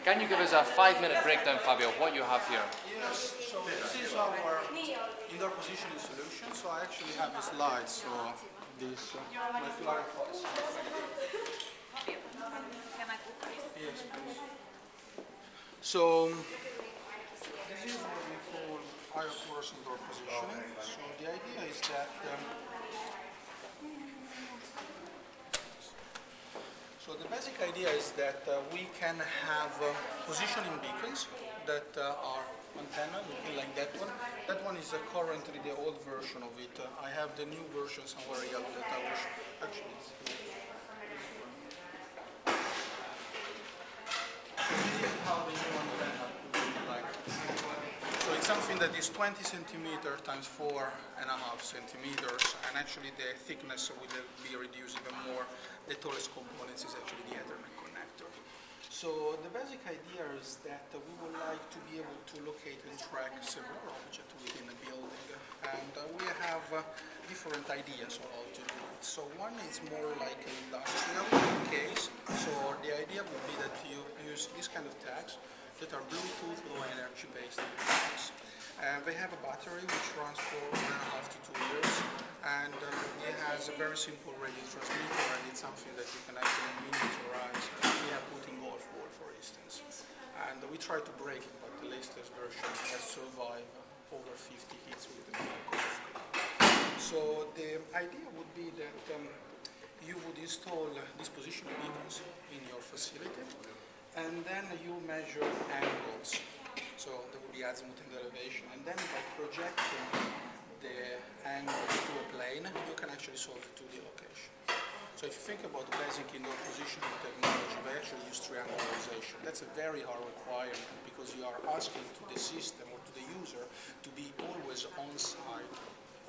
Can you give us a 5-minute breakdown, Fabio, of what you have here? Yes, so this is our indoor positioning solution. So I actually have a slide, so this will clarify something. Yes, please. So this is what we call IOTORS indoor positioning. So the idea is that so the basic idea is that we can have positioning beacons that are antenna, looking like that one. That one is currently the old version of it. I have the new version somewhere else that I wish actually it's this is how the new antenna would look like. So it's something that is 20 centimeter times 4.5 centimeters, and actually the thickness will be reduced even more. The tallest component is actually the Ethernet connector. So the basic idea is that we would like to be able to locate and track several objects within a building, and we have different ideas on how to do it. So one is more like an industrial case. So the idea would be that you use these kind of tags that are Bluetooth low energy based tags. They have a battery which runs for 1.5 to 2 years, and it has a very simple radio transmitter, and it's something that you can actually miniaturize. We have put in golf ball, for instance, and we try to break it, but the latest version has survived over 50 hits with the golf club. So the idea would be that you would install these position beacons in your facility, and then you measure angles. So there would be azimuth and elevation, and then by projecting the angle to a plane, you can actually solve the 2D location. So if you think about the basic indoor positioning technology, we actually use triangularization. That's a very hard requirement because you are asking to the system or to the user to be always on site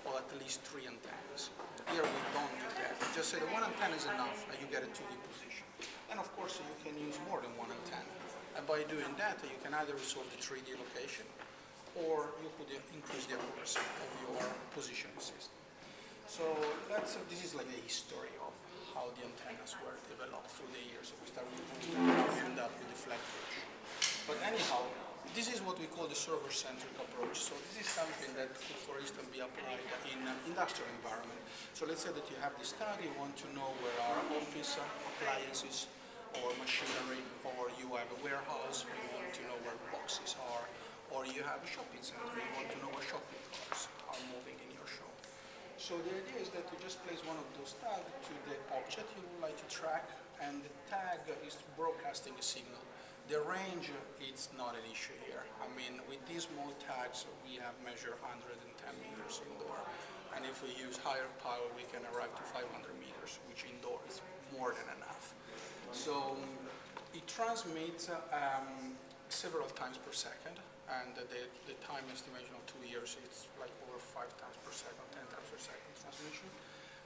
or at least 3 antennas. Here we don't do that. We just say that one antenna is enough and you get a 2D position. And of course you can use more than one antenna. And by doing that, you can either resolve the 3D location, or you could increase the accuracy of your positioning system. So this is like the history of how the antennas were developed through the years. So we started with Demola and end up with the flatfish. But anyhow, this is what we call the server-centric approach. So this is something that could, for instance, be applied in an industrial environment. So let's say that you have this tag, you want to know where are office appliances, or machinery, or you have a warehouse, or you want to know where boxes are, or you have a shopping center, you want to know where shopping carts are moving in your shop. So the idea is that you just place one of those tags to the object you would like to track, and the tag is broadcasting a signal. The range, it's not an issue here. I mean, with these small tags, we have measured 110 meters indoor, and if we use higher power, we can arrive to 500 meters, which indoor is more than enough. So it transmits several times per second, and the time estimation of 2 years, it's like over 5 times per second, 10 times per second transmission.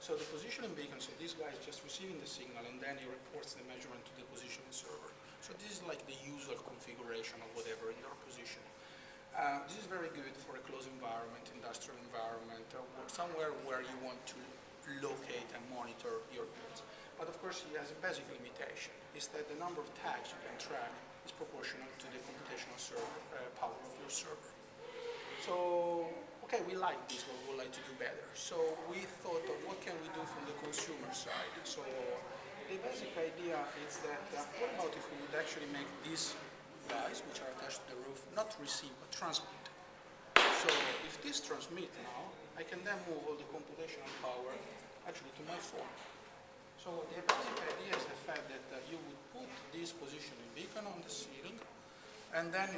So the positioning beacon, so this guy is just receiving the signal, and then he reports the measurement to the positioning server. So this is like the usual configuration of whatever indoor positioning. This is very good for a closed environment, industrial environment, or somewhere where you want to locate and monitor your goods. But of course, it has a basic limitation, is that the number of tags you can track is proportional to the computational power of your server. So, okay, we like this, but we would like to do better. So we thought of what can we do from the consumer side. So the basic idea is that, what about if we would actually make these guys, which are attached to the roof, not receive, but transmit. So if this transmit now, I can then move all the computational power actually to my phone. So the basic idea is the fact that you would put this positioning beacon on the ceiling, and then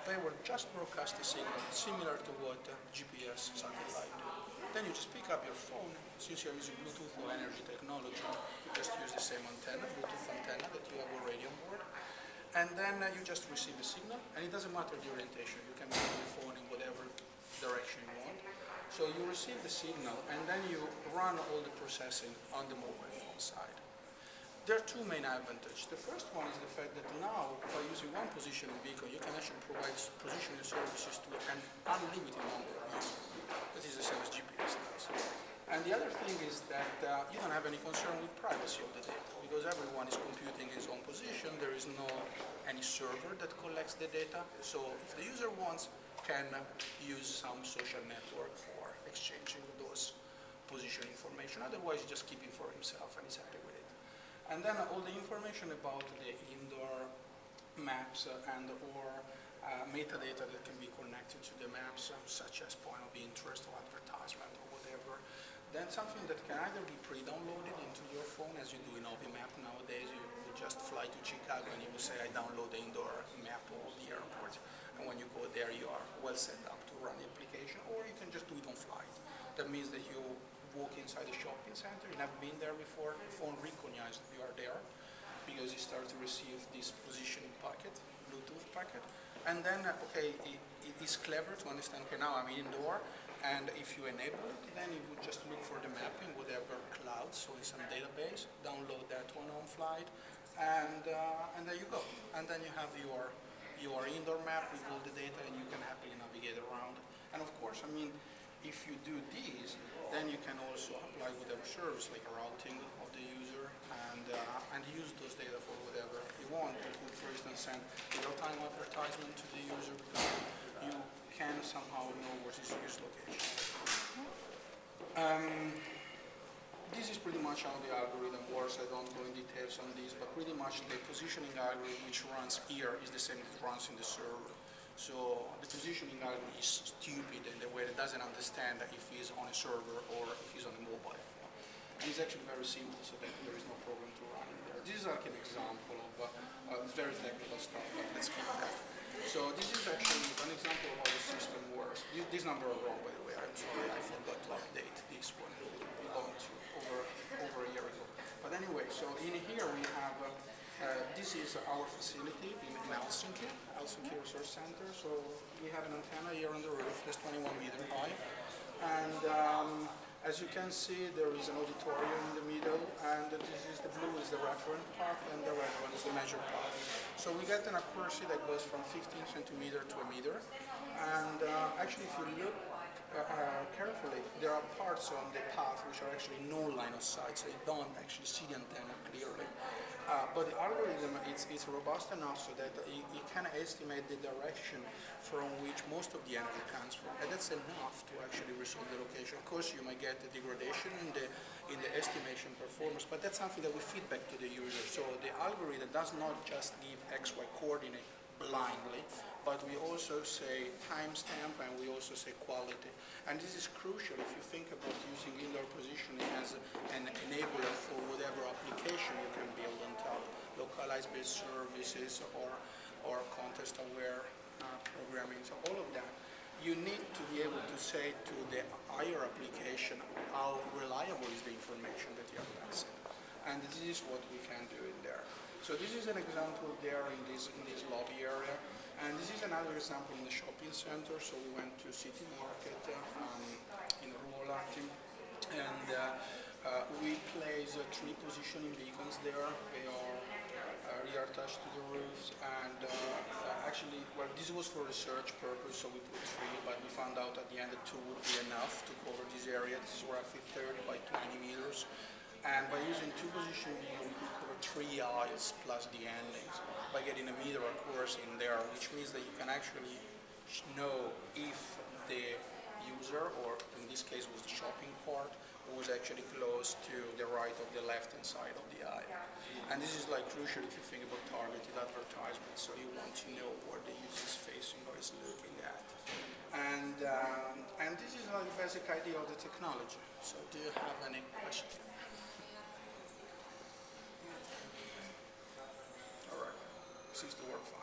they will just broadcast a signal similar to what GPS satellite do. Then you just pick up your phone. Since you're using Bluetooth low energy technology, you just use the same antenna, Bluetooth antenna that you have already on board, and then you just receive the signal, and it doesn't matter the orientation. You can move your phone in whatever direction you want. So you receive the signal, and then you run all the processing on the mobile phone side. There are two main advantages. The first one is the fact that now, by using one positioning beacon, you can actually provide positioning services to an unlimited number of users. That is the same as GPS does. And the other thing is that you don't have any concern with privacy of the data. because everyone is computing his own position. There is no any server that collects the data. So if the user wants, can use some social network for exchanging those position information. Otherwise, he's just keeping for himself and he's happy with it. And then all the information about the indoor maps and or metadata that can be connected to the maps, such as point of interest or advertisement or whatever. Then something that can either be pre-downloaded into your phone, as you do in OBMap nowadays. You just fly to Chicago and you will say, I download the indoor map of the airport. And when you go there, you are well set up to run the application, or you can just do it on flight. That means that you walk inside the shopping center, you've never been there before, the phone recognizes that you are there because it starts to receive this positioning packet, Bluetooth packet. And then, okay, it is clever to understand, okay, now I'm indoor, and if you enable it, then it would just look for the mapping, whatever cloud, so in some database, download that one on flight, and there you go. And then you have your indoor map with all the data, and you can happily navigate around. And of course, I mean, if you do these, then you can also apply whatever service, like routing of the user, and use those data for whatever you want. You could, for instance, send real-time advertisement to the user, because you can somehow know what is his location. This is pretty much how the algorithm works. I don't go in details on this, but pretty much the positioning algorithm which runs here is the same that runs in the server. So the positioning algorithm is stupid in the way that it doesn't understand if he's on a server or if he's on a mobile phone. And it's actually very simple, so that there is no problem to run in there. This is like an example of very technical stuff, but let's keep that. So this is actually an example of how the system works. These numbers are wrong, by the way. I'm sorry, I forgot to update this one. It belonged to over a year ago. But anyway, so in here we have, this is our facility in Helsinki Research Center. So we have an antenna here on the roof, that's 21 meters high. And as you can see, there is an auditorium in the middle, and this is the blue is the reference part, and the red one is the measure part. So we get an accuracy that goes from 15 centimeter to a meter. And actually, if you look carefully, there are parts on the path which are actually no line of sight, so you don't actually see the antenna clearly. But the algorithm it's robust enough so that it can estimate the direction from which most of the energy comes from, and that's enough to actually resolve the location. Of course, you might get the degradation in the estimation performance, but that's something that we feed back to the user. So the algorithm does not just give XY coordinate blindly, but we also say timestamp and we also say quality. And this is crucial if you think about using indoor positioning as an enabler for whatever application you can build on top, localized based services or context-aware programming. So all of that, you need to be able to say to the higher application how reliable is the information that you are passing. And this is what we can do in there. So this is an example there in this lobby area. And this is another example in the shopping center. So we went to City Market in Ruolahti, and we placed 3 positioning beacons there. They are attached to the roofs, and actually, well, this was for research purpose, so we put 3, but we found out at the end that 2 would be enough to cover this area. This is roughly 30 by 20 meters. And by using 2 position beacons, we could cover 3 aisles plus the endings by getting a meter accuracy in there, which means that you can actually know if the user, or in this case was the shopping cart, was actually close to the right or the left-hand side of the aisle. And this is like crucial if you think about targeted advertisement, so you want to know where the user is facing or is looking at. And this is like the basic idea of the technology. So do you have any questions? All right, seems to work fine.